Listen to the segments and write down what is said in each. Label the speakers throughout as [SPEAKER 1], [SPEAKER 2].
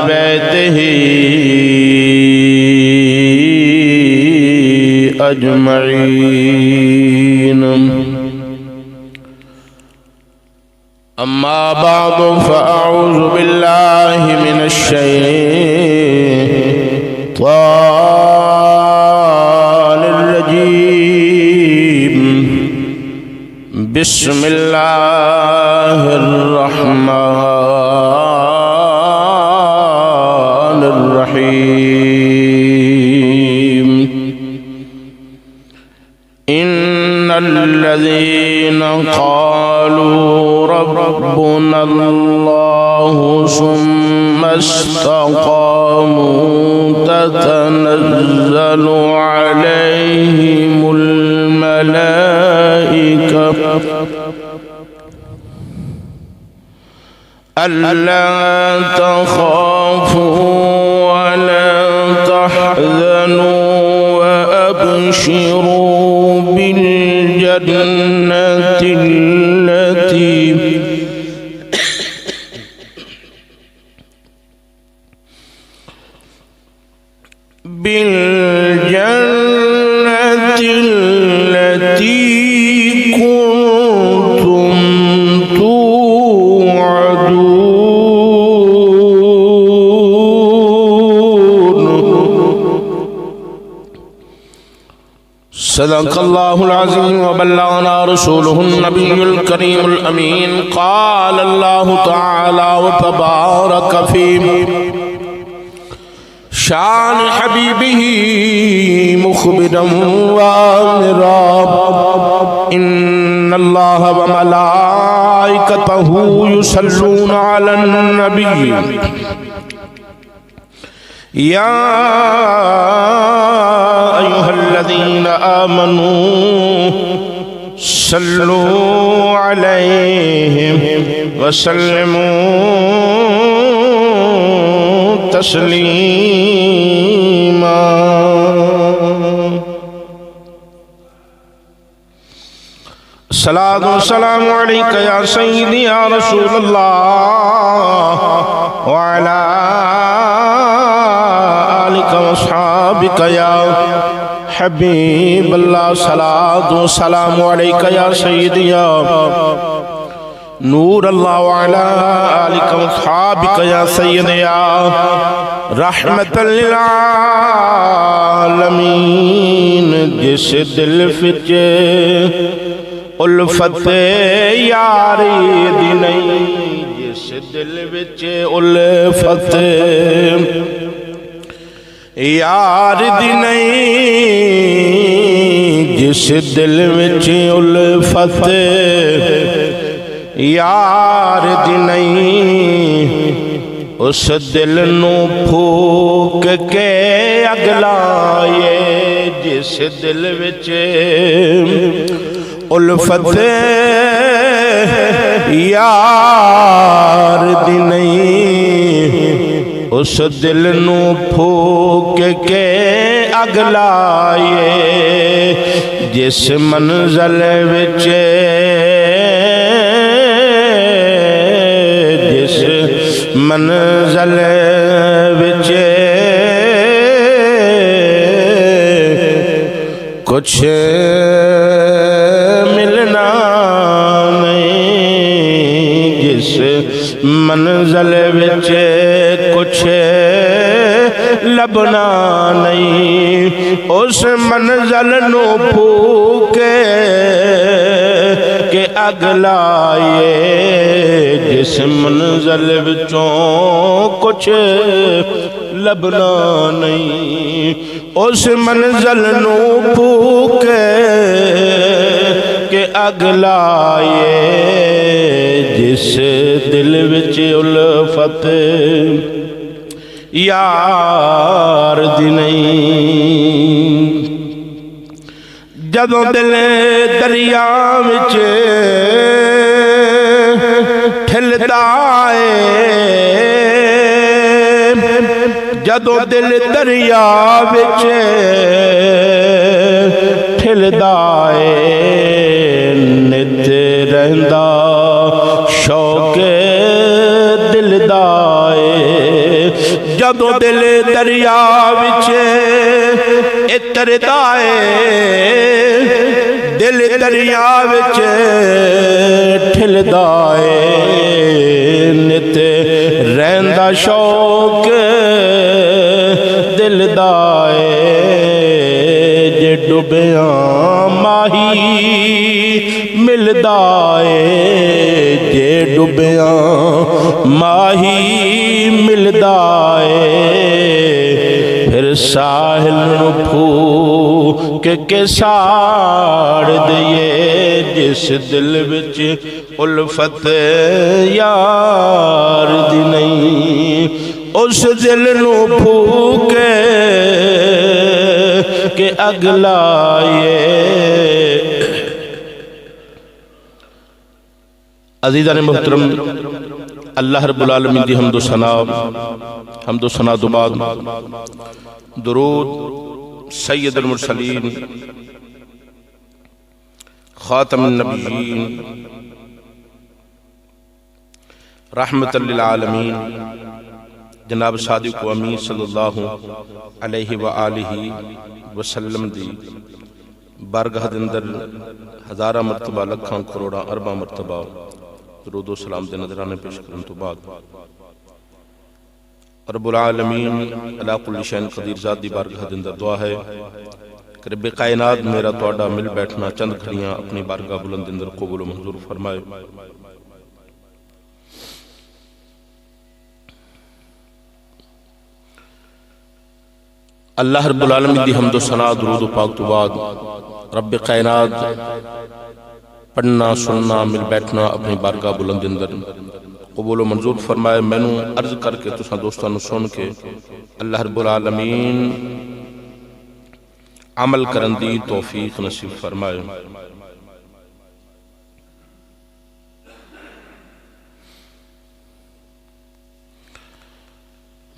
[SPEAKER 1] بیتہ اجمعین اما بعد فاعوذ باللہ من الشیطان الرجیم بسم اللہ الرحمن الرحیم ان الذین قالوا ربنا اللہ ثم استقاموا تتنزل علیہم الملائکہ ألا تخافوا ولا تحزنوا وأبشروا بالجنة التي كنتم صدق اللہ العظیم وبلغنا رسوله النبی الکریم الامین قال اللہ تعالی وتبارک فی شان حبیبہ مخبرا وآمرا ان اللہ وملائکتہ یصلون علی النبی یا أيها الذين آمنوا صلوا عليه وسلموا تسليما الصلاة والسلام عليك يا سيدي يا رسول الله وعلى آلك وأصحابك يا حبيب الله الصلاة والسلام عليك يا سيدي يا نور الله وعلى آلك وأصحابك يا سيدي يا رحمة للعالمين جس دل وچ الفت یاری دی نہیں جس دل وچ الفت یار دی نہیں جس دل وچ الفت یار دی نہیں اس دل نو پھوک کے اگلائے جس دل وچ الفت یار دی نہیں اس دل نو پھوک کے اگلائے جس منزل وچ جس منزل وچ کچھ ملنا نہیں جس منزل وچ کچھ لبنا نہیں اس منزل نو پھوکے کہ اگلائے جس منزل وچوں کچھ لبنا نہیں اس منزل نو پھوکے کہ اگلائے جس دل وچ الفت یار دی نہیں جدوں دل دریا وچ ٹھلدا اے جدوں دل دریا وچ ٹھلدا اے نت رہندا شوق دل دا اے جدوں دل دریا وچ اتردا ہے دل دریا وچ ٹھلدا ہے نت رہندا شوق دل دا ہے جے ڈبیاں ماہی ملدا ہے جے ڈبیاں ماہی ملدا ہے پھر ساحل نو پھوک کے ساڑ دئیے جس دل وچ الفت یار دی نہیں اس دل نو پھوکے کہ اگلائے عزیزان محترم اللہ رب العالمین دی حمد و ثنا تو بعد درود سید المرسلین خاتم النبیین رحمت للعالمین جناب صادق و امین صلی اللہ علیہ وآلہ وسلم دی بارگاہ اندر ہزارہ مرتبہ لکھاں کروڑا اربع مرتبہ درود و سلام دے نظرانے پیش کرن تو بعد رب العالمین علی کل شیء قدیر ذات دی بارگاہ اندر دعا ہے کہ رب کائنات میرا تواڈا مل بیٹھنا چند گھڑیاں اپنی بارگاہ بلند اندر قبول و منظور فرمائے اللہ رب العالمین دی حمد و ثنا درود و پاک تو بعد رب کائنات پڑھنا سننا مل بیٹھنا اپنی بارگاہ بلند اندر قبول و منظور فرمائے میں نو عرض کر کے تساں دوستاں نو سن کے اللہ رب العالمین عمل کرن دی توفیق نصیب فرمائے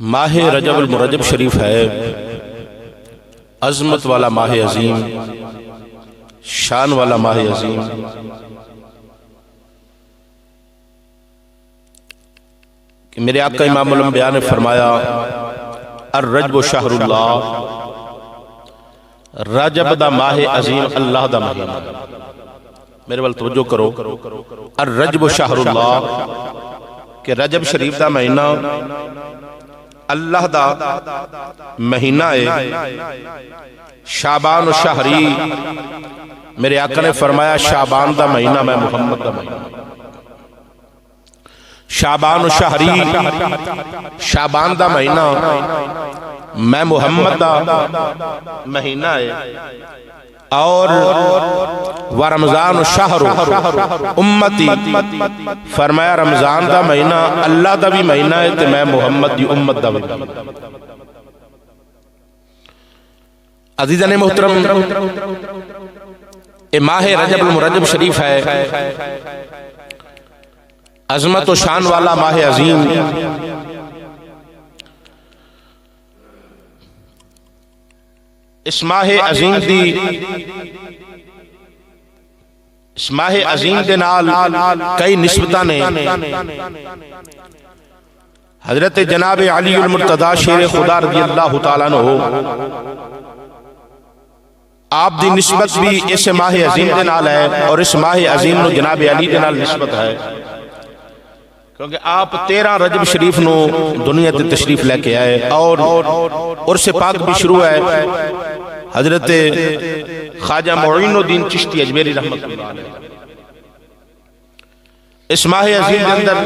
[SPEAKER 1] ماہ رجب المرجب شریف ہے عظمت والا ماہ عظیم شان والا ماہ عظیم کہ میرے آقا امام الانبیاء نے فرمایا الرجب شہر اللہ رجب دا ماہ عظیم اللہ دا مہینہ میرے وال توجہ کرو الرجب شہر اللہ کہ رجب شریف دا مہینہ اللہ دا مہینہ ہے شعبان و شہری میرے آقا نے فرمایا شعبان دا مہینہ میں محمد دا مہینہ شعبان و شہری شعبان دا مہینہ میں محمد دا مہینہ ہے اور ورمضان و شہر امتی فرمایا رمضان دا مہینہ اللہ دا بھی مہینہ ہے تو میں محمد دی امت دا بھی عزیزان محترم ماہ رجب المرجب شریف ہے عظمت و شان والا ماہ عظیم اس ماہ عظیم دی اس ماہ عظیم دے نال کئی نسبتاں نے حضرت جناب علی المرتضی شیر خدا رضی اللہ تعالیٰ عنہ آپ دی نسبت بھی اس ماہ عظیم دے نال ہے اور اس ماہ عظیم نو جناب علی دے نال نسبت ہے کیونکہ آپ 13 رجب شریف نو دنیا تے تشریف لے کے آئے اور عرس پاک بھی شروع ہے حضرت خواجہ معین الدین چشتی اجمیری رحمت اللہ علیہ اس ماہ عظیم کے اندر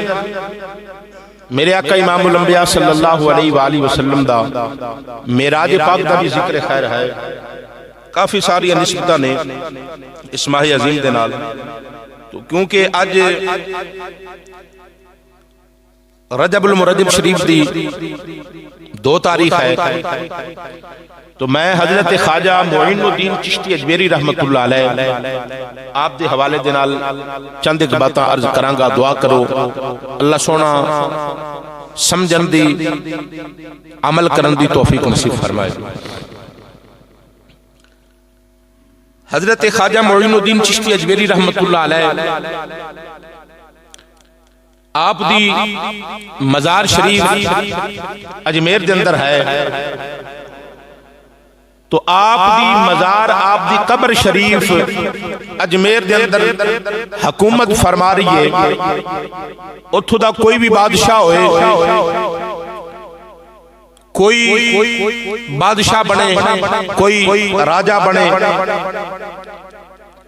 [SPEAKER 1] میرے آقا امام الانبیاء صلی اللہ علیہ وآلہ وسلم دا معراج پاک دا بھی ذکر خیر ہے کافی ساری نسبتاں نے اس ماہ عظیم دے نال تو کیونکہ آج رجب المرجب شریف دی 2 تاریخ ہے تو میں حضرت خواجہ معین الدین چشتی اجمیری رحمت اللہ علیہ آپ دے حوالے دے نال چند ایک باتاں عرض کرانگا دعا کرو اللہ سونا سمجھن دی عمل کرن دی توفیق نصیب فرمائے حضرت خواجہ معین الدین چشتی اجمیری رحمت اللہ علیہ آپ دی مزار شریف اجمیر دے اندر ہے تو آپ دی مزار آپ دی قبر شریف اجمیر دے اندر حکومت فرما رہی ہے اتھو دا کوئی بھی بادشاہ ہوئے کوئی بادشاہ بنے کوئی راجہ بنے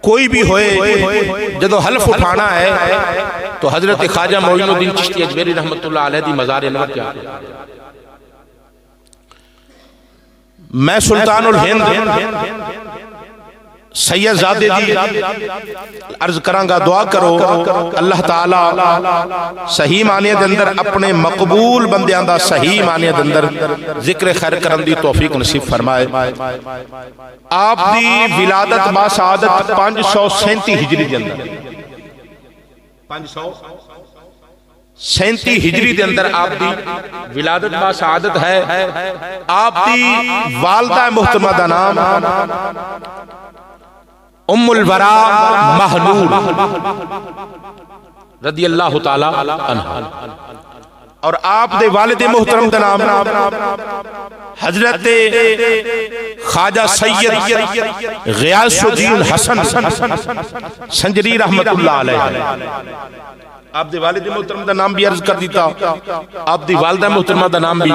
[SPEAKER 1] کوئی بھی ہوئے جدو حلف اٹھانا ہے تو حضرت خواجہ معین الدین چشتی اجمیری رحمت اللہ علیہ دی مزار انور کیا میں سلطان الہند سید زادے دی عرض کرانگا دعا کرو اللہ تعالی صحیح معنی دے اندر اپنے مقبول بندیاں دا صحیح معنی دے اندر ذکر خیر کرن دی توفیق نصیب فرمائے آپ دی ولادت با سعادت 537 ہجری دے اندر 537 ہجری دے اندر آپ دی ولادت با سعادت ہے آپ دی والدہ محترمہ دا نام ام الورا محنور رضی اللہ تعالی عنہ اور آپ دے والد محترم دا نام حضرت خواجہ سید غیاث الدین حسن سنجری رحمت اللہ علیہ آپ دے والد محترم دا نام بھی عرض کر دیتا آپ دی والدہ محترمہ دا نام بھی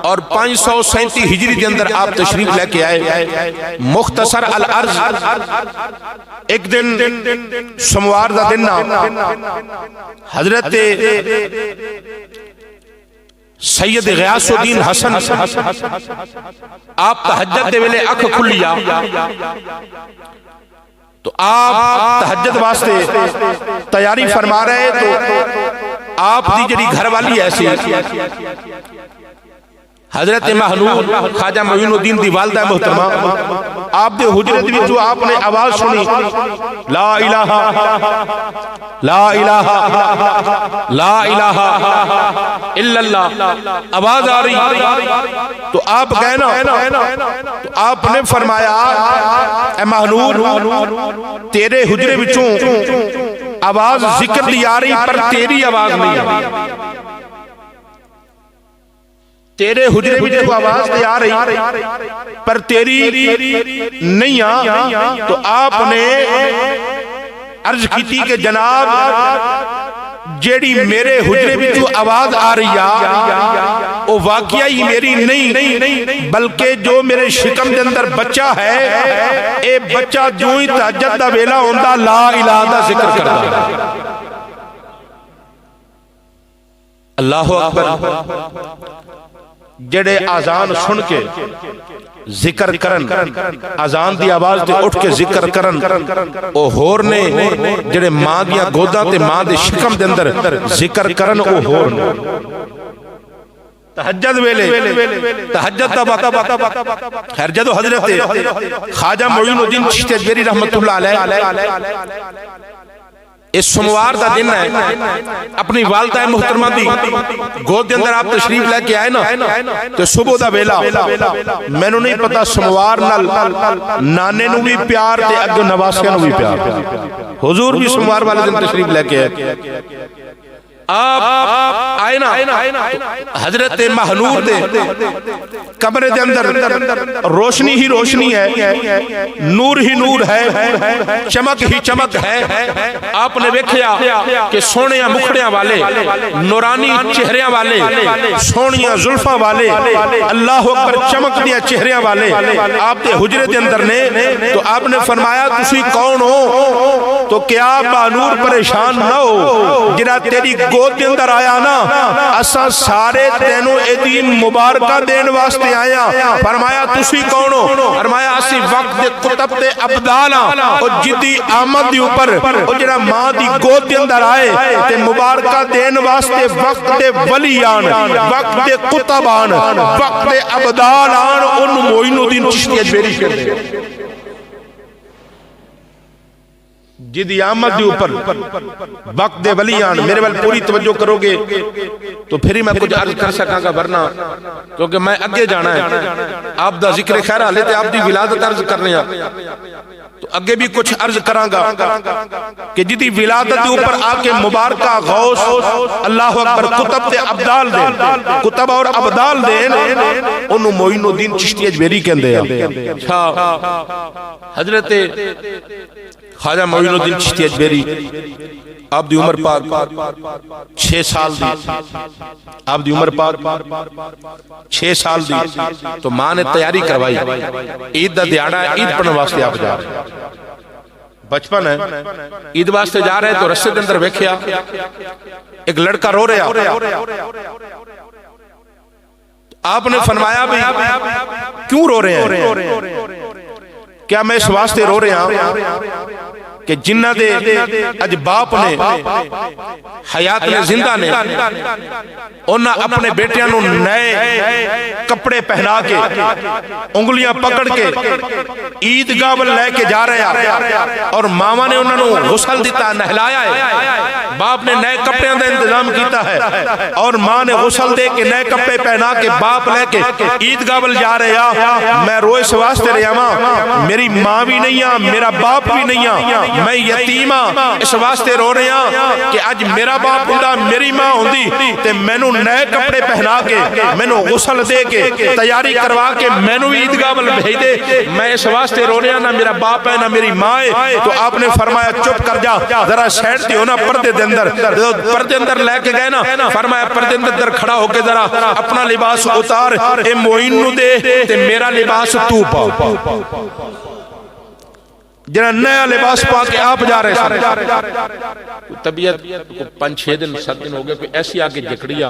[SPEAKER 1] اور 537 ہجری دے اندر آپ تشریف لے کے آئے مختصر العرض ایک دن سموار دا دن حضرت سید غیاث الدین حسن آپ تہجد دے ویلے اکھ کھلیا تو آپ تہجد واسطے تیاری فرما رہے تو آپ دی جڑی گھر والی ایسی حضرت محنور خواجہ معین الدین دی والدہ محترمہ آپ دے حجرت بھی جو آپ نے آواز سنی لا الہ لا الہ لا الہ الا اللہ آواز آ رہی تو آپ گئے نا تو آپ نے فرمایا اے محنور تیرے حجرے بچوں آواز ذکر دی آ رہی پر تیری آواز نہیں آ تیرے حجرے بھی جو آواز دی آ رہی پر تیری نہیں آ تو آپ نے عرض کی تھی کہ جناب جیڑی میرے حجرے بھی جو آواز آ رہی آ وہ واقعہ ہی میری نہیں بلکہ جو میرے شکم دے اندر بچہ ہے اے بچہ جو ہی تہجد دا ویلا ہوندہ لا الہ دا ذکر کرتا اللہ اکبر جڑے آزان سن کے ذکر کرن آزان دی آواز تے اٹھ کے ذکر کرن او ہور نے جڑے ماں دیا گوداں تے ماں دے شکم دے اندر ذکر کرن او ہور نے تہجد ویلے تہجد دا وقت خیر جدو حضرت خواجہ معین الدین چشتی اجمیری رحمت اللہ علیہ اس سموار دا دن ہے اپنی والدہ محترمہ دی گود دے اندر آپ تشریف لے کے آئے نا تو صبح دا ویلا میں نو نہیں پتا سموار نال نانے نو بھی پیار تے اگو نواسیاں نو بھی پیار حضور بھی سموار والے دن تشریف لے کے آئے آپ آئے نا حضرت محنور دے قبر دے اندر روشنی ہی روشنی ہے نور ہی نور ہے چمک ہی چمک ہے آپ نے دیکھیا کہ سونیاں مکھڑیاں والے نورانی چہریاں والے سونیاں زلفاں والے اللہ اکبر چمک دیا چہریاں والے آپ دے حجرے دے اندر نے تو آپ نے فرمایا تسی کون ہو تو کیا بانور پریشان نہ ہو جنہ تیری گود دے اندر آیا نا اساں سارے تینوں ایدی مبارکہ دین واسطے آیا فرمایا تسی کون ہو فرمایا اسی وقت دے کتب دے ابدالا اور جدی آمد دی اوپر اور جنہ ماں دی گود دے اندر آئے تے مبارکہ دین واسطے وقت دے ولیان وقت دے کتبان وقت دے ابدالان ان معین الدین چشتی اجمیری کر دے جدی آمد دی اوپر وقت دے ولیان میرے وال پوری توجہ کرو گے تو پھر ہی میں کچھ عرض کر سکاں گا ورنہ کیونکہ میں اگے جانا ہے آپ دا ذکر خیر حالے تے آپ دی ولادت عرض کرنے ہیں تو اگے بھی کچھ عرض کراں گا کہ جدی ولادت دے اوپر آ کے مبارکہ غوث اللہ اکبر کتب تے ابدال دے کتب اور ابدال دے انہوں معین الدین چشتی اجمیری کہندے ہیں. حضرت خواجہ معین الدین چشتی اجمیری آپ دی عمر پاک 6 سال دی آپ دی عمر پاک 6 سال دی تو ماں نے تیاری کروائی عید دا دیاڑا ہے عید پڑھنے واسطے آپ جا رہے بچپن ہے عید واسطے جا رہے تو رستے دے اندر ویکھیا ایک لڑکا رو رہا آپ نے فرمایا بھی کیوں رو رہے ہیں کیا میں اس واسطے رو رہا ہوں کہ جنہ دے اج باپ نے حیات نے زندہ نے انہاں اپنے بیٹیاں نو نئے کپڑے پہنا کے انگلیاں پکڑ کے عیدگاہ ول لے کے جا رہے ہیں اور ماما نے انہاں نو غسل دیتا نہلایا ہے باپ نے نئے کپڑے دا انتظام کیتا ہے اور ماں نے غسل دے کے نئے کپڑے پہنا کے باپ لے کے عیدگاہ ول جا رہے ہیں. میں روئے سے واسطے رہا ہاں میری ماں بھی نہیں ہاں میرا باپ بھی نہیں ہاں میں یتیم ہاں اس واسطے رو رہے ہاں کہ اج میرا باپ ہوندا میری ماں ہوندی تے مینوں نئے کپڑے پہنا کے مینوں غسل دے کے تیاری کروا کے مینوں عیدگاہ ول بھیج دے میں اس واسطے رو رہا نہ میرا باپ ہے نہ میری ماں ہے. تو آپ نے فرمایا چپ کر جا ذرا سائڈ تے ہونا پردے دے اندر پردے اندر لے کے گئے نا فرمایا پردے اندر کھڑا ہو کے ذرا اپنا لباس اتار اے معین نو دے تے میرا لباس تو پا جنہاں نیا لباس پا کے آپ جا رہے ہیں طبیعت 5-6 دن 7 دن ہو گئے کوئی ایسی آگے جکڑیا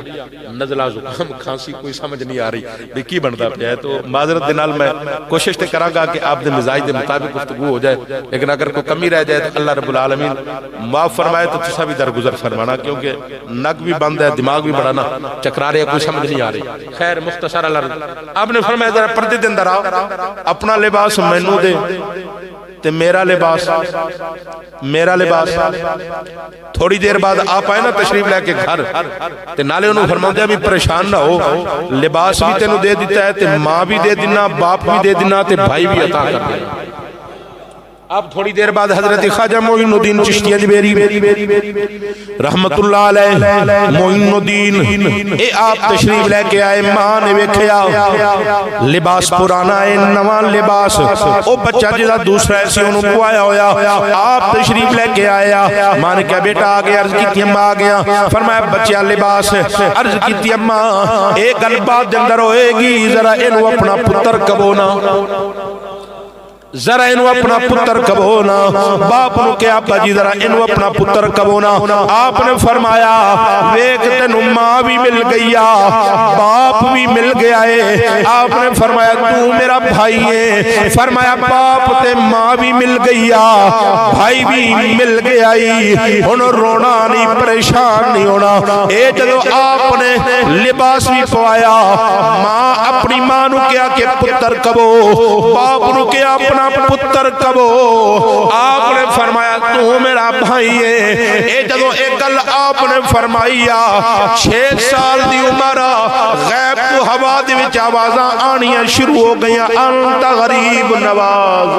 [SPEAKER 1] نزلہ زکام کھانسی کوئی سمجھ نہیں آ رہی دیکھی بنتا پہ ہے تو معذرت دنال میں کوشش تے کراں گا کہ آپ دے مزاج دے مطابق گفتگو ہو جائے لیکن اگر کوئی کمی رہ جائے تو اللہ رب العالمین معاف فرمائے تو تسا بھی درگزر فرمانا کیونکہ نک بھی بند ہے دماغ بھی بڑا نا چکرا رہے کوئی سمجھ نہیں آ رہی. خیر مختصر اللہ آپ نے فرمایا ذرا پردے دے اندر آؤ اپنا لباس مینوں دے تے میرا لباس تھوڑی دیر بعد آپ آئے نا تشریف لے کے گھر تے نالے انہوں فرماؤں دیا بھی پریشان نہ ہو لباس بھی تینوں دے دیتا ہے تے ماں بھی دے دینا باپ بھی دے دینا تے بھائی بھی عطا کر دینا. اب تھوڑی دیر بعد حضرت خواجہ معین الدین چشتی اجمیری رحمت اللہ علیہ معین الدین اے آپ تشریف لے کے آئے ماں نے ویکھیا لباس پرانا ہے نواں لباس او بچہ جدا دوسرا ایسی انہوں کو آیا ہویا آپ تشریف لے کے آیا ماں نے کہا بیٹا آگے عرض کی تھی اممہ آگیا فرمایا بچہ لباس عرض کی تھی اممہ ایک گلبات جندر ہوئے گی ذرا انہوں اپنا پتر کبونا ذرا انہوں اپنا پتر کبونا باپ نو کیا ابا جی ذرا انہوں اپنا پتر کبونا آپ نے فرمایا ویک تینوں ماں بھی مل گیا باپ بھی مل گیا ہے. آپ نے فرمایا تو میرا بھائی ہے فرمایا باپ تے ماں بھی مل گیا بھائی بھی مل گیا انہوں رونا نہیں پریشان نہیں ہونا. اے جدو آپ نے لباس بھی پوایا ماں اپنی ماں نو کیا کہ پتر کبو باپ نو کیا اپنا پتر کبو آپ نے فرمایا تو میرا بھائی ہے. اے جدو ایک گل آپ نے فرمائیا 6 سال دی عمر غیب تو ہوا دی وچ آوازاں آنیاں شروع ہو گئیاں انت غریب نواز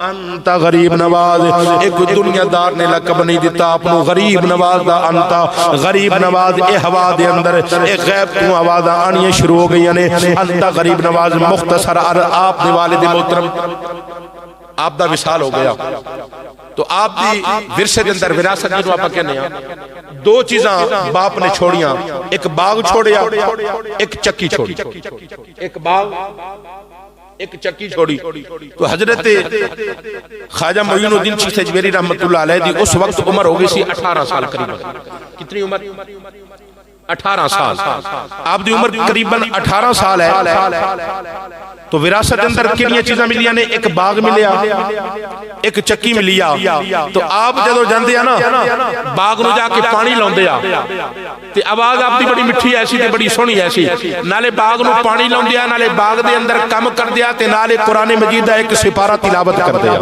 [SPEAKER 1] انت غریب نواز. ایک دنیا دار نے لقب نہیں دیتا اپنو غریب نواز دا انتا غریب نواز اے ہوا دے اندر ایک غیب تو آواز آنی شروع ہو گئی انتا غریب نواز. مختصر آپ نے والد محترم آپ دا وصال ہو گیا تو آپ دی ورثے دے اندر وراثت جنوں آپ کہنے ہیں 2 چیزاں باپ نے چھوڑیاں ایک باغ چھوڑیا ایک چکی چھوڑی ایک باغ ایک چکی چھوڑی. تو حضرت خواجہ معین الدین چشتی اجمیری رحمت اللہ علیہ دی اس وقت عمر ہو گئی سی 18 سال قریبا. کتنی عمر 18 سال آپ دی عمر قریباً 18 سال ہے. تو وراثت اندر کنیاں چیزاں ملیا نے ایک باغ ملیا ایک چکی ملیا. تو آپ جدو جاندے ہیں نا باغ نو جا کے پانی لاؤندے ہیں تے آواز آپ دی بڑی مٹھی ایسی تے بڑی سونی ایسی نالے باغ نو پانی لاؤندے ہیں نالے باغ دے اندر کم کر دیا تے نالے قرآن مجید دا ایک سپارہ تلاوت کر دیا.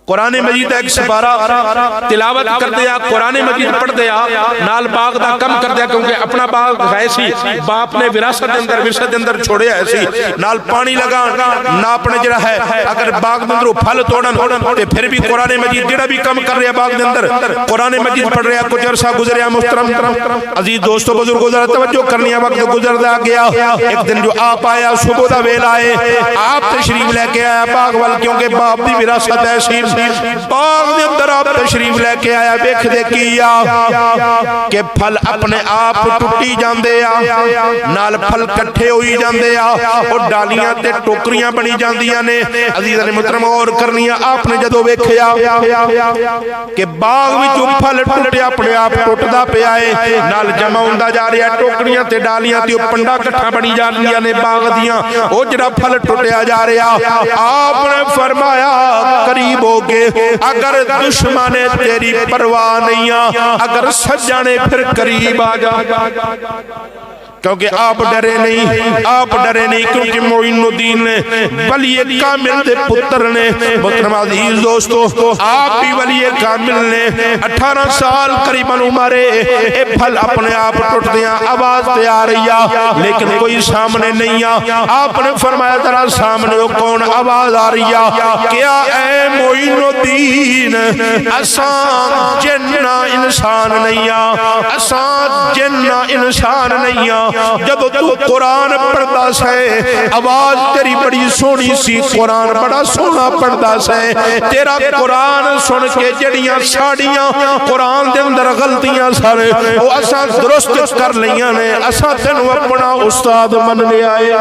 [SPEAKER 1] قرآن مجید ایک سپارہ تلاوت کر دیا، قرآن مجید پڑھ دیا، نال باغ دا کم کر دیا، کیونکہ اپنا باغ ہے سی، باپ نے وراثت اندر ورثت اندر چھوڑے ہے سی، نال پانی لگا نہ اپنے جڑا ہے، اگر باغ دے اندر پھل توڑن تے پھر بھی قرآن مجید جڑا بھی کم کر رہا باغ دے اندر قرآن مجید پڑھ رہا۔ کچھ عرصہ گزریا محترم عزیز دوستو بزرگو، ذرا توجہ کرنی ہے، وقت گزردا گیا۔ ایک دن جو آپ آیا صبح دا ویلا آئے، آپ تشریف لے کے آیا باغ وال، کیونکہ باپ دی وراثت ہے سی، باغ دے اندر آپ تشریف لے کے آیا، ویکھ دے کیا کہ پھل اپنے آپ ٹوٹی جاندے آ، نال پھل کٹھے ہوئی جاندے آ، اور ڈالیاں تے ٹوکریاں بنی جاندیاں نے۔ عزیزاں محترم اور کرنیاں، آپ نے جدو ویکھیا کہ باغ وچوں پھل ٹوٹے اپنے آپ ٹوٹدا پیا ہے، نال جمع ہوندا جا رہا ہے، ٹوکریاں تے ڈالیاں تے پنڈا کٹھا بنی جاندیاں نے باغ دیاں، او جڑا پھل ٹوٹیا جا رہا۔ آپ نے فرمایا قریب ہو کے، اگر دشمن تیری پرواہ نہیں آ، اگر سجانے پھر قریب آ جا، کیونکہ آپ ڈرے نہیں، کیونکہ معین الدین نے ولی کامل دے پتر نے۔ محترم عزیز دوستو، آپ بھی ولی کامل نے، 18 سال قریباً عمرے، اے پھل اپنے آپ ٹوٹ دیا، آواز تے آ رہی ہے لیکن کوئی سامنے نہیں آ۔ آپ نے فرمایا ذرا سامنے ہو، کون آواز آ رہی ہے؟ کیا اے معین الدین، اساں جنہ انسان نہیں آ، اساں جنہ انسان نہیں آ، جب تو قرآن پڑھتا سے آواز تیری بڑی سونی سی، قرآن بڑا سونا پڑھتا سے، تیرا قرآن سن کے جڑیاں ساڑیاں قرآن دے اندر غلطیاں سارے وہ اساں درست کر لیاں نے، اساں تینوں اپنا استاد من لے آئے۔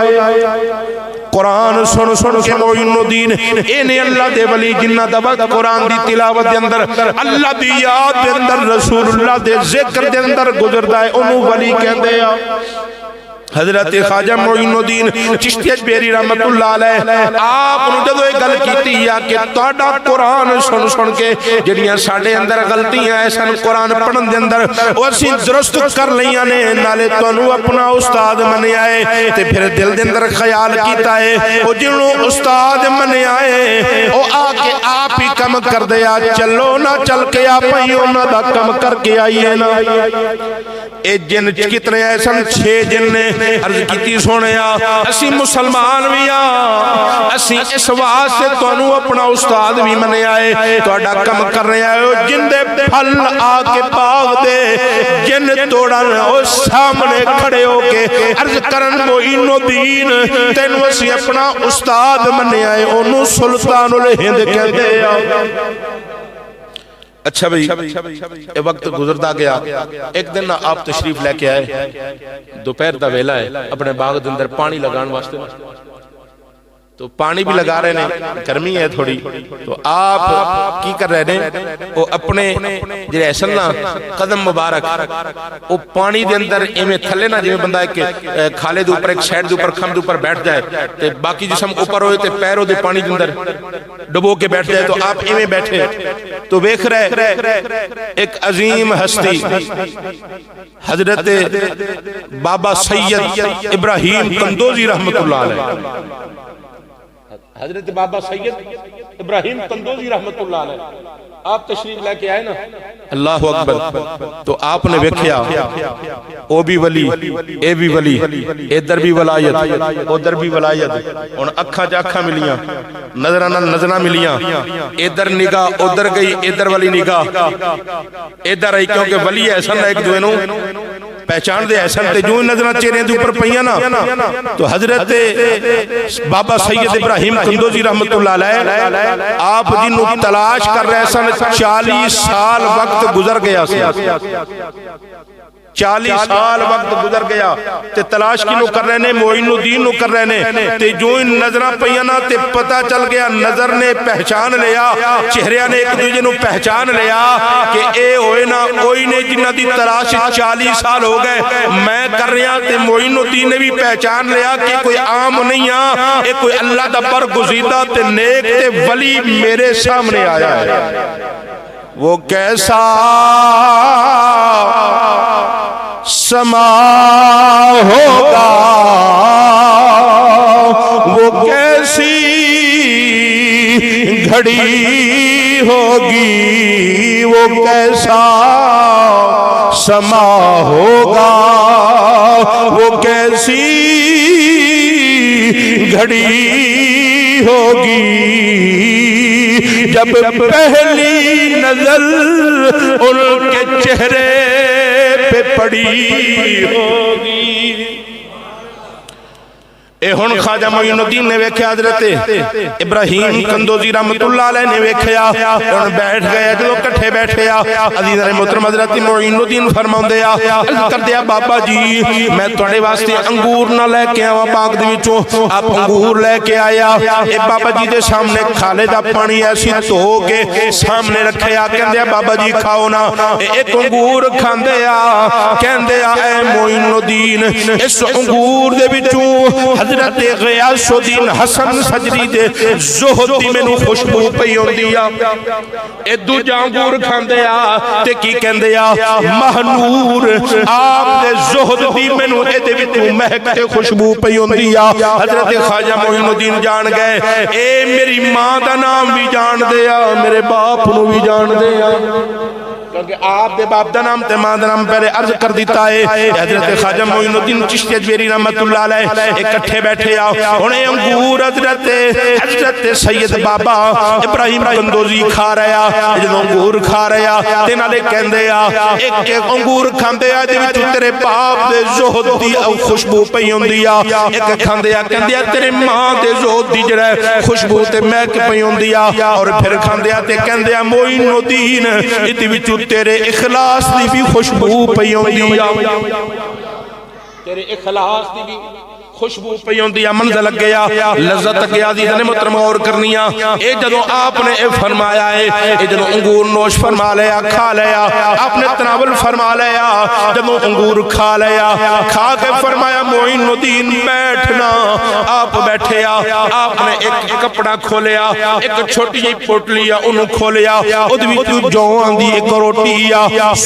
[SPEAKER 1] قرآن سن کے معین الدین اینے اللہ دے ولی جنہ دا وقت قرآن دی تلاوت دے اندر، اللہ دی یاد دے اندر، رسول اللہ دے ذکر دے اندر گزردا ہے، انہوں ولی کہندے آ۔ حضرت خواجہ معین الدین چشتی اجمیری رحمت اللہ علیہ، آپ نے جدو ایک گل کیتی ہے کہ تہاڈا قرآن سن کے جڑیاں ساڈے اندر غلطیاں ہیں سن قرآن پڑھن دے اندر او اسی درست کر لیاں نے، نالے تانوں اپنا استاد منیا ہے، تے پھر دل دے اندر خیال کیتا ہے او جنوں استاد منیا ہے او آ کے آپ ہی کم کر دیا، چلو نہ چل کے آپ ہی انہاں دا کم کر کے آئیے نا۔ اے جن کتنے ایسا 6 جن نے عرض کیتی سونیا، اسی مسلمان بھی اسی اس واسطے تانوں اپنا استاد بھی منے آئے، تہاڈا کم کر رہے آئے، جن دے پھل آ کے باغ دے جن توڑن او سامنے کھڑے ہو کے عرض کرن معین الدین تینوں اسی اپنا استاد منے آئے، انہوں سلطان الہند کہتے ہیں۔ اچھا بھئی اے وقت گزردا گیا، ایک دن آپ تشریف لے کے آئے، دوپہر دا ویلا ہے، اپنے باغ دے اندر پانی لگان واسطے، تو پانی بھی لگا رہے ہیں، گرمی ہے تھوڑی، تو آپ کی کر رہے ہیں وہ اپنے جڑے ایسا نا قدم مبارک وہ پانی دے اندر ایمیں تھلے نا، جی بندہ ایک کھالے دے اوپر ایک سیڈ دے اوپر کھم دے اوپر بیٹھ جائے تے باقی جسم اوپر ہوئے تے پیروں دے پانی دے اندر ڈبو کے بیٹھ جائے، تو آپ ایمیں بیٹھے تو دیکھ رہے ایک عظیم ہستی حضرت بابا سید ابراہیم قندوزی رحمت اللہ علیہ، حضرت بابا سید ابراہیم قندوزی رحمت اللہ علیہ آپ تشریف لے کے آئے نا، اللہ اکبر، تو آپ نے ویکھیا او بھی ولی اے بھی ولی، ادھر بھی ولایت ادھر بھی ولایت، ان اکھاں چ اکھاں ملیاں، نظراں نال نظراں ملیاں، ادھر نگاہ ادھر گئی، ادھر والی نگاہ ادھر آئی، کیونکہ ولی ایسا نہ ایک دوے نوں پہچان دے ایسا تے جو نظرہ چہرے دے اوپر پئیاں نا، تو حضرت بابا سید ابراہیم قندوزی رحمت اللہ علیہ آپ جنوں تلاش کر رہے سن، 40 سال وقت گزر گیا سی، 40 سال وقت گزر گیا تے تلاش کی نو کر رہے نے، معین الدین نو کر رہے نے، تے جو ان نظرہ پیانا تے پتہ چل گیا، نظر نے پہچان لیا، چہرے نے ایک دوجہ نو پہچان لیا کہ اے ہوئے نا کوئی نے جنہ دی تلاش 40 سال ہو گئے میں کر رہا، تے معین الدین نے بھی پہچان لیا کہ کوئی عام نہیں آ، اے کوئی اللہ دا برگزیدہ تے نیک تے ولی میرے سامنے آیا ہے۔ وہ کیسا سما ہوگا، وہ کیسی گھڑی ہوگی وہ کیسا سما ہوگا، وہ کیسی گھڑی ہوگی جب پہلی نظر ان کے چہرے پہ پڑی ہوگی۔ اے ہن خواجہ معین الدین نے ویکھیا حضرت ابراہیم کندوزی رحمت اللہ علیہ نے ویکھیا، ہن بیٹھ گئے، جو کٹھے بیٹھے عزیزاں محترم حضرت معین الدین فرماندے عرض کردے بابا جی میں تواڈے واسطے انگور نہ لے کے آواں باغ دے وچوں، آپ انگور لے کے آیا، اے بابا جی دے سامنے کھالے دا پانی ایسی دھو کے سامنے رکھیا، کہندے بابا جی کھاؤ نا، ایک انگور کھاندے کہندے اے معین الدین اس انگور دے وچوں حضرت غیاث الدین حسن سجری دے زہد دی مینوں خوشبو پئی ہوندی آ، اے دوجا انگور کھاندے تے کی کہندے مہنور آپ دے زہد دی مینوں اے دے وچوں مہک تے خوشبو پئی ہوندی آ۔ حضرت خواجہ معین الدین جان گئے اے میری ماں دا نام بھی جان دے میرے باپ نو بھی جان دے کیونکہ آپ دے باپ دا نام تے ماں دا نام پہلے عرض کر دیتا ہے۔ حضرت خواجہ معین الدین چشتی اجمیری رحمت اللہ علیہ اکٹھے بیٹھے انہیں انگور حضرت سید بابا ابراہیم کندوزی کھا رہا، جدو انگور کھا رہا تے نالے کہندے ایک ایک انگور کھاندے دے وچوں تیرے باپ دے زہد دی خوشبو پئی ہوندی آ، ایک کھاندے کہندے تیرے ماں دے زہد دی جڑا خوشبو تے مہک پئی ہوندی آ، اور پھر کھاندے تے کہندے معین الدین اتے وچوں تیرے اخلاص دی بھی خوشبو پئی ہوندی آ، تیرے اخلاص دی بھی خوشبو پئی ہوندی آ، منزل گیا لذت گیا عزیزاں نے محترم غور کرنی آ۔ اے جدوں آپ نے اے فرمایا ہے، اے جدوں انگور نوش فرما لیا کھا لیا، آپ نے تناول فرما لیا، جدوں انگور کھا لیا کھا کے فرمایا معین الدین بیٹھنا، آپ بیٹھے آپ نے ایک کپڑا کھولیا، ایک چھوٹی جی پوٹلی انہوں کھولیا، اُد وچوں جوان دی ایک روٹی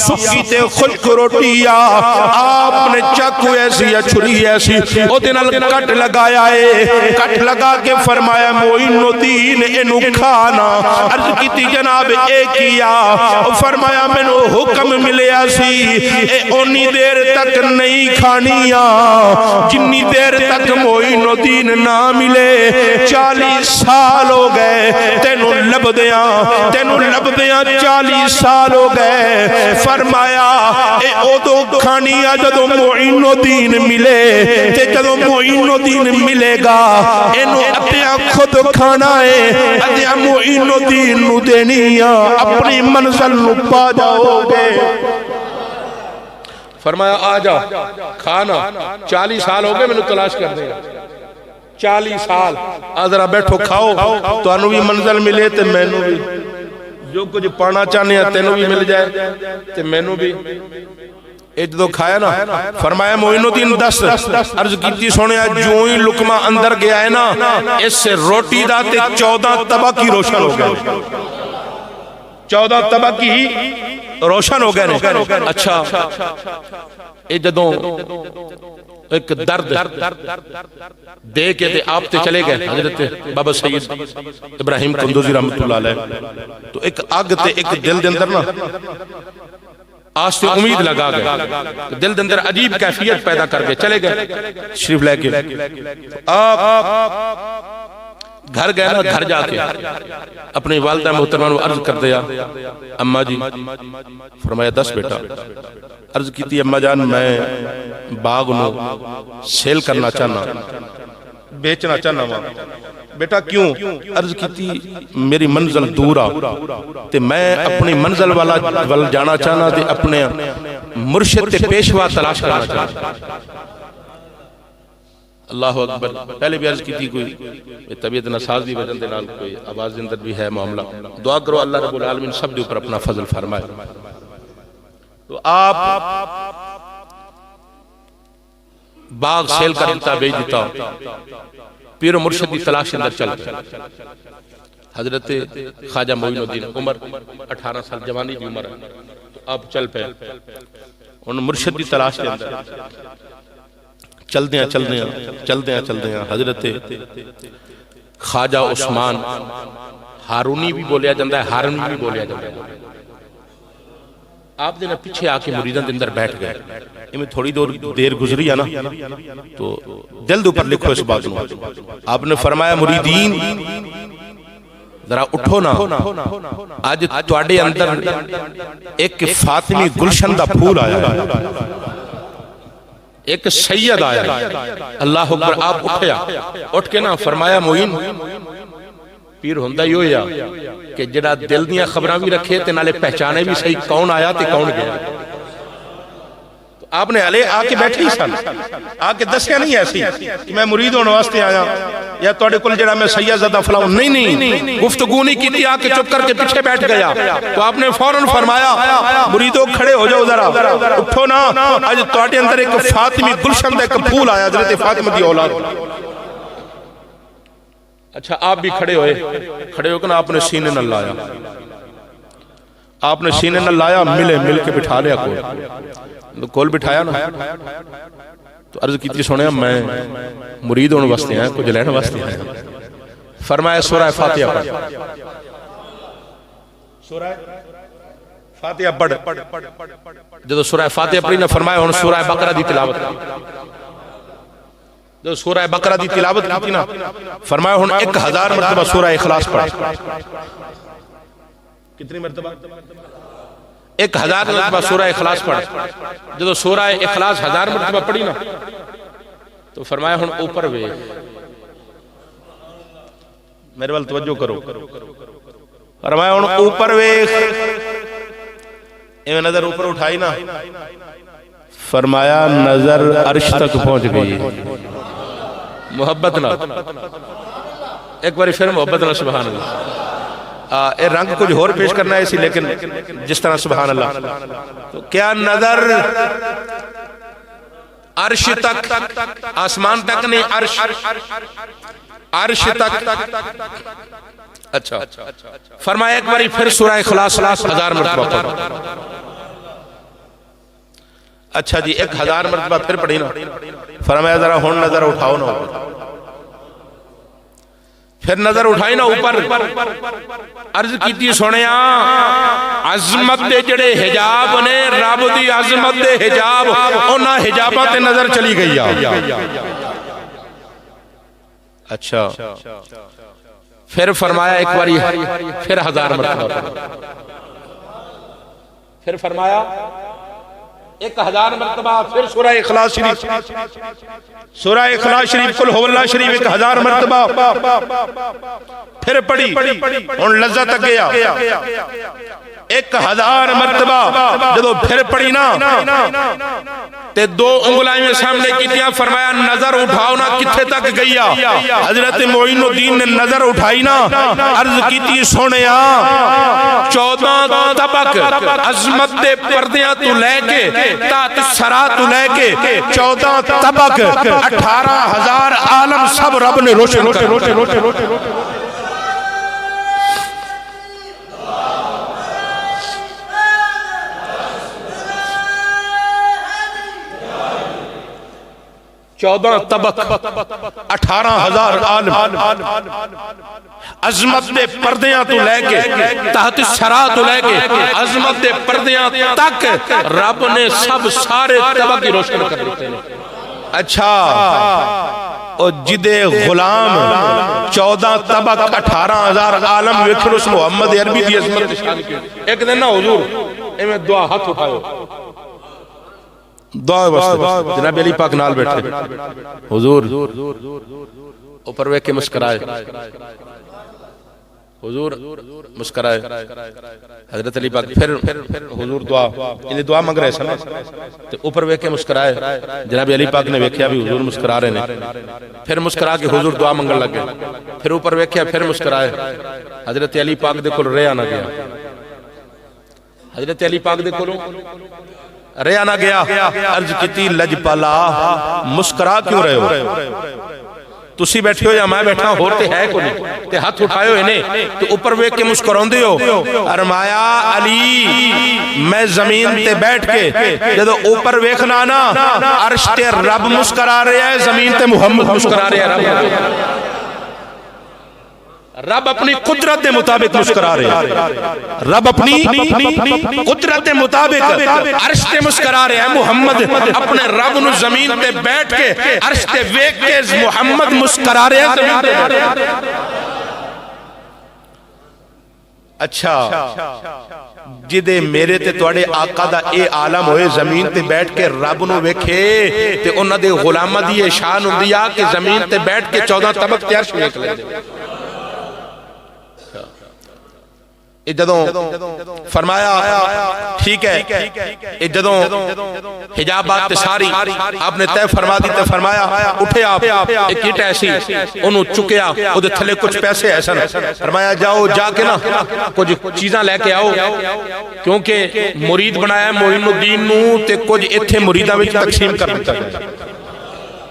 [SPEAKER 1] سکی تے خشک روٹی آپ نے چاقو ایسی یا چھری ایسی او دن کٹ لگایا ہے، کٹ لگا کے فرمایا معین الدین اینو کھانا، عرض کیتی جناب اے کیا، فرمایا مینوں حکم ملیا سی اے اونی دیر تک نہیں کھانیا جنی دیر تک معین الدین نہ ملے، 40 سال ہو گئے تینوں لبدیاں 40 سال ہو گئے، فرمایا اے ادو کھانیا جدو معین الدین ملے تے جدو معین الدین ملے گا اینو اتیا خود کھانا ہے، اتیا معین الدین نو دینی اپنی منزل نو پا جاؤ گے۔ فرمایا آ جا کھانا، 40 سال ہو گئے میں نے تلاش کر دے گا، 40 سال آدھرا بیٹھو کھاؤ تو انو بھی منزل ملے تے میں نو بھی جو کچھ پانا چاہنے ہیں تینو بھی مل جائے تے میں نو بھی جدو کھایا نا، فرمایا معین الدین 10 عرض کیتی سونے جو ہی لقمہ اندر گیا ہے نا اس سے روٹی دا تے 14 طبق کی روشن ہو گئے، 14 طبق کی روشن ہو گئے۔ اچھا اے جدوں ایک درد دے کے تے آپ تے چلے گئے حضرت بابا سید ابراہیم کندوزی رحمت اللہ علیہ، تو ایک آگ تے ایک دل دے اندر نا آستے امید لگا گئے، دل دے اندر عجیب کیفیت پیدا کر کے چلے گئے شریف لے کے آپ گھر گئے نا، گھر جا کے اپنی والدہ محترمہ نے عرض کر دیا اماں جی، فرمایا 10 بیٹا، عرض کی تھی اماں جان میں باغ نو سیل کرنا چاہنا، بیچنا چاہنا ماں، بیٹا کیوں؟ عرض کی تھی میری منزل دورا تے میں اپنی منزل والا جانا چاہنا تے اپنے مرشد تے پیشوا تلاش کرنا چاہنا۔ اللہ اکبر، پہلے بھی عرض کی تھی کوئی طبیعت نساز دی وجہ دے نال کوئی آواز اندر بھی ہے معاملہ، دعا کرو اللہ رب العالمین سب دے اوپر اپنا فضل فرمائے۔ تو آپ باغ سیل کر دیتا، بیچ دیتا، پیر و مرشد کی تلاش اندر چل گئے۔ حضرت خواجہ معین الدین عمر 18 سال جوانی کی عمر ہے، تو آپ چل پہ ان مرشد کی تلاش کے اندر چل دیا حضرت خواجہ عثمان ہارونی بھی بولیا جاتا ہے، ہارنی بھی بولیا جاتا ہے۔ آپ نے پیچھے آ کے مریداں دے اندر بیٹھ گئے، میں تھوڑی دیر گزری ہے نا تو دل دے اوپر لکھو اس بات کو۔ آپ نے فرمایا مریدین ذرا اٹھو نا، آج تواڈے اندر ایک فاطمی گلشن دا پھول آیا ہے، ایک سید آیا ہے۔ اللہ اکبر۔ آپ اٹھیا، اٹھ کے نا فرمایا معین پیر ہوندہ ہی ہویا کہ جڑا دل دیاں خبراں بھی رکھے تے نالے پہچانے بھی صحیح کون آیا تے کون گیا۔ آپ نے علیہ آ کے بیٹھی سن، آ کے دسیا نہیں ایسی کہ میں مرید ہونے واسطے آیا یا تواڈے کول جڑا میں سید زدہ فلاں، نہیں، گفتگو نہیں کی تھی، آ کے چپ کر کے پیچھے بیٹھ گیا۔ تو آپ نے فوراً فرمایا مریدوں کھڑے ہو جاؤ، ذرا اٹھو نا، آج تواڈے اندر ایک فاطمی گلشن دا ایک پھول آیا، حضرت فاطمہ دی اولاد۔ اچھا آپ بھی کھڑے ہو کہ نا آپ نے سینے نہ لایا، آپ نے سینے نہ لایا، مل کے بٹھا لیا کول بٹھایا نا تو عرض کیتی سنیا میں مرید ہونے واسطے ہیں، کچھ لینے واسطے ہیں۔ فرمایا سورہ فاتحہ پڑھ، سورہ فاتحہ پڑھ۔ جب سورہ فاتحہ پڑھی نا فرمایا ہن سورہ بقرہ دی تلاوت۔ جو سورہ بقرہ دی تلاوت کی نا فرمایا ہن 1000 مرتبہ سورہ اخلاص پڑھ۔ کتنی مرتبہ؟ 1000 مرتبہ سورہ اخلاص پڑھ۔ جو سورہ اخلاص 1000 مرتبہ پڑھی نا تو فرمایا ہن اوپر وے، میرے وال توجہ کرو، فرمایا ہن اوپر وے، ایویں نظر اوپر اٹھائی نا فرمایا نظر عرش تک پہنچ گئی۔ محبت نہ ایک باری پھر محبت نہ سبحان اللہ۔ اے رنگ کچھ اور پیش کرنا ہے اسی، لیکن جس طرح سبحان اللہ تو کیا نظر عرش تک، آسمان تک نہیں، عرش تک۔ اچھا فرمایا ایک باری پھر سورہ اخلاص 1000 مرتبہ پڑھو۔ اچھا جی 1000 مرتبہ پھر پڑھی نا فرمایا ذرا ہون نظر اٹھاؤ نا اوپر، پھر نظر اٹھائی نا اوپر۔ عرض کیتی سنیا عظمت دے جڑے حجاب نے، رب دی عظمت دے حجاب، انہاں حجاباں تے نظر چلی گئی۔ اچھا پھر فرمایا ایک باری پھر 1000 مرتبہ پڑھو، پھر فرمایا 1000 مرتبہ پھر سورہ اخلاص شریف، سورہ اخلاص شریف قل هو اللہ شریف 1000 مرتبہ پھر پڑھی۔ ان لذت تک گیا 1000 مرتبہ جدو پھر پڑھی نا تے 2 انگلائیں میں سامنے کیتیاں، فرمایا نظر اٹھاؤ نا کتھے تک گئی۔ حضرت معین الدین نے نظر اٹھائی نا، عرض کیتی سونیا 14 طبق عظمت دے پردیاں تو لے کے تحت سرا تو لے کے 14 طبق 18,000 عالم سب رب نے روشن کر۔ چودہ طبق 18,000 عالم عظمت دے پردیاں تو لے کے تحت سرا تو لے کے عظمت دے پردیاں تک رب نے سب سارے طبق کی روشن کر دیتے ہیں۔ اچھا اور جدے غلام 14 طبق 18,000 عالم ویکھن اس محمد عربی دی عظمت نشان کی۔ ایک دن نا حضور میں دعا ہاتھ اٹھائے دعا واسطے جناب علی پاک نال بیٹھے، حضور اوپر وے کے مسکرائے، حضور مسکرائے، حضرت علی پاک پھر حضور دعا مانگ رہے سن تے اوپر وے کے مسکرائے، جناب علی پاک نے ویکھیا بھی حضور مسکرا رہے نے، پھر مسکرا کے حضور دعا منگن لگے، پھر اوپر ویکھیا پھر مسکرائے، حضرت علی پاک دے کول رہیا نہ گیا، حضرت علی پاک دے کولوں رہیا نہ گیا۔ عرض کیتی لجپالا مسکرا کیوں رہے ہو؟ تسی بیٹھے ہو یا میں بیٹھا ہوں ہوتے ہے کو نہیں تے ہاتھ اٹھائے ہو انہیں تو اوپر ویک کے مسکرون دے ہو۔ ارمایا علی میں زمین تے بیٹھ کے جدو اوپر ویکھنا نا عرش تے رب مسکرا رہے ہیں، زمین تے محمد مسکرا رہے ہیں۔ رب اپنی قدرت کے مطابق مسکرا رہے ہیں، رب اپنی قدرت کے مطابق عرش تے مسکرا رہے ہیں۔ محمد اپنے رب نو زمین تے بیٹھ کے عرش تے ویکھ کے محمد مسکرا رہے ہیں زمین تے بیٹھ کے۔ اچھا جدے میرے تے توڑے آقا دا اے عالم ہوئے زمین تے بیٹھ کے رب نو ویکھے تے انہاں دے غلامہ دی شان ہوندیا کہ زمین تے بیٹھ کے 14 طبق تے عرش ویکھ لے دے۔ جدوں فرمایا ٹھیک ہے، جدوں حجابات ساری آپ نے طے فرما دی تے فرمایا اٹھے آپ ایک کٹ ایسی انہوں چکیا او دے تھلے کچھ پیسے ایسن فرمایا جاؤ جا کے نا کچھ چیزاں لے کے آؤ کیونکہ مرید بنایا معین الدین نو تے کچھ اتھے مریدہ وچ تقسیم کر دیتا ہے۔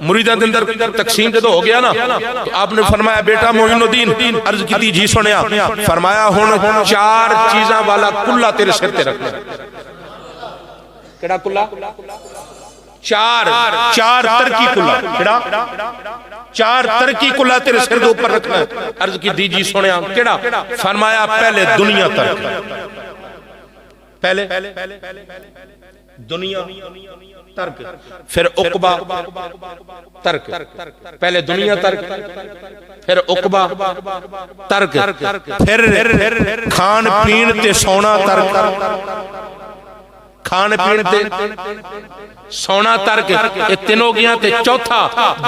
[SPEAKER 1] مریدہ دے اندر تقسیم جدو ہو گیا نا تو آپ نے فرمایا بیٹا معین الدین عرض کی تھی جی سنیا فرمایا ہون 4 چیزاں والا کلہ تیرے سر تے رکھنا کیڑا کلہ 4 ترکی کلہ کیڑا 4 ترکی کلہ تیرے سر دے اوپر رکھنا عرض کی تھی جی سنیا کیڑا فرمایا پہلے دنیا ترک پہلے دنیا ترک پھر عقبہ ترک پہلے دنیا ترک پھر عقبہ ترک پھر کھان پین تے سونا ترک کھان پین تے سونا ترک یہ تینوں گیا تے چوتھا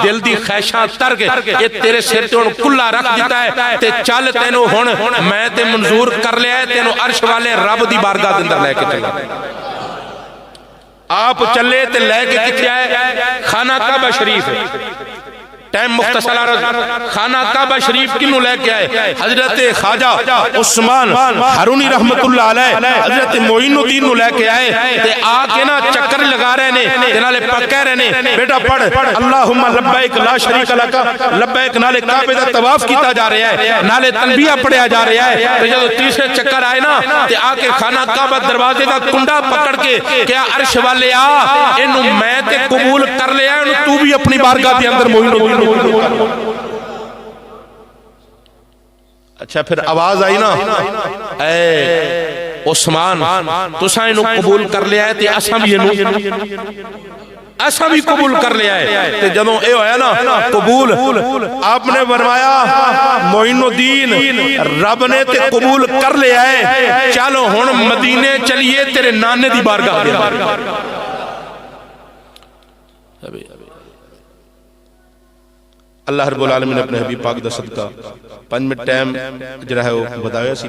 [SPEAKER 1] دل دی خیشہ ترک یہ تیرے سر تے ان کلہ رکھ دیتا ہے تے چل تینوں ہون میں تے منظور کر لیا ہے تینوں عرش والے رب دی بارگاہ دندر لے کے چلا آپ چلے تے لے کے کتنے آئے خانہ کعبہ شریف ہے ٹائم مختصر خانہ کعبہ شریف کنوں لے کے آئے حضرت خواجہ عثمان ہارونی رحمت اللہ علیہ حضرت معین الدین نو لے کے آئے تے آکے نا چکر لگا رہے نے جنالے پک کہہ رہے نے بیٹا پڑھ اللہم لبیک لا شریک لکا لبیک نالے کعبہ دا طواف کیتا جا رہا ہے نالے تلبیہ پڑھیا جا رہا ہے تے جب تیسرے چکر آئے نا تے آکے خانہ کعبہ دروازے دا کنڈا پکڑ کے کیا عرش والے انہوں میں تے قبول کر لیا انہوں تو بھی اپنی بارگاہ دے اندر معین الدین اچھا پھر آواز آئی نا اے عثمان تساں انہوں قبول کر لیا ہے تے اساں بھی قبول کر لیا ہے تے جدوں اے ہویا نا قبول آپ نے فرمایا معین الدین رب نے تے قبول کر لیا ہے چلو ہن مدینے چلیے تیرے نانے دی بارگاہ دے اللہ رب العالمین اپنے حبیب پاک دا صدقہ 5 منٹ ٹائم جڑا ہے وہ بتایا سی